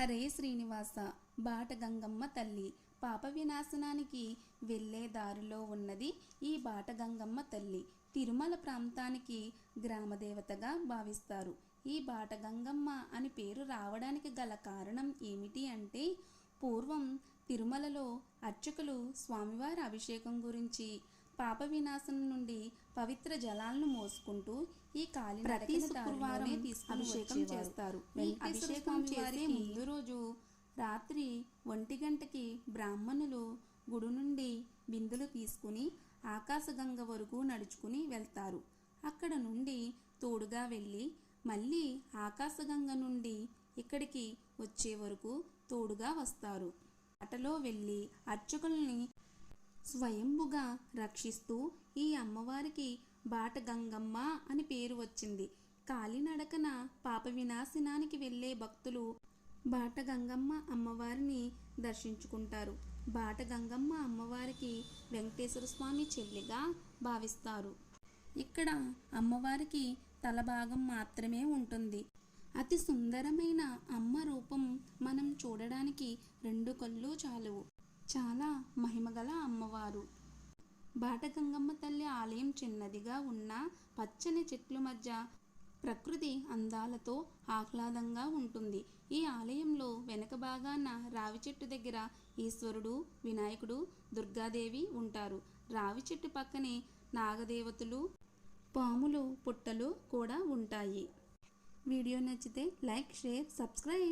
హరే శ్రీనివాస. బాట గంగమ్మ తల్లి. పాప వినాశనానికి వెళ్ళే దారిలో ఉన్నది ఈ బాట గంగమ్మ తల్లి. తిరుమల ప్రాంతానికి గ్రామదేవతగా భావిస్తారు. ఈ బాట గంగమ్మ అని పేరు రావడానికి గల కారణం ఏమిటి అంటే, పూర్వం తిరుమలలో అర్చకులు స్వామివారి అభిషేకం గురించి, పాప వినాశనం నుండి పవిత్ర జలాలను మోసుకుంటూ ఈ ప్రతి శుక్రవారం అభిషేకం చేస్తారు. ఈ అభిషేకం చేసే ముందు రోజు రాత్రి 1 గంటకి బ్రాహ్మణులు గుడి నుండి బిందులు తీసుకుని ఆకాశగంగ వరకు నడుచుకుని వెళ్తారు. అక్కడ నుండి తోడుగా వెళ్ళి మళ్ళీ ఆకాశగంగ నుండి ఇక్కడికి వచ్చే వరకు తోడుగా వస్తారు. బాటలో వెళ్ళి అర్చకుల్ని స్వయంభుగా రక్షిస్తూ ఈ అమ్మవారికి బాట గంగమ్మ అని పేరు వచ్చింది. కాలినడకన పాప వినాశనానికి వెళ్ళే భక్తులు బాట గంగమ్మ అమ్మవారిని దర్శించుకుంటారు. బాట గంగమ్మ అమ్మవారికి వెంకటేశ్వర స్వామి చెల్లిగా భావిస్తారు. ఇక్కడ అమ్మవారికి తల భాగం మాత్రమే ఉంటుంది. అతి సుందరమైన అమ్మ రూపం మనం చూడడానికి 2 కళ్ళు చాలు. చాలా మహిమగల అమ్మవారు. బాట గంగమ్మ తల్లి ఆలయం చిన్నదిగా ఉన్న పచ్చని చెట్ల మధ్య ప్రకృతి అందాలతో ఆహ్లాదంగా ఉంటుంది. ఈ ఆలయంలో వెనక భాగాన రావి చెట్టు దగ్గర ఈశ్వరుడు, వినాయకుడు, దుర్గాదేవి ఉంటారు. రావి చెట్టు పక్కనే నాగదేవతలు, పాములు పుట్టలు కూడా ఉంటాయి. వీడియో నచ్చితే లైక్, షేర్, సబ్స్క్రైబ్.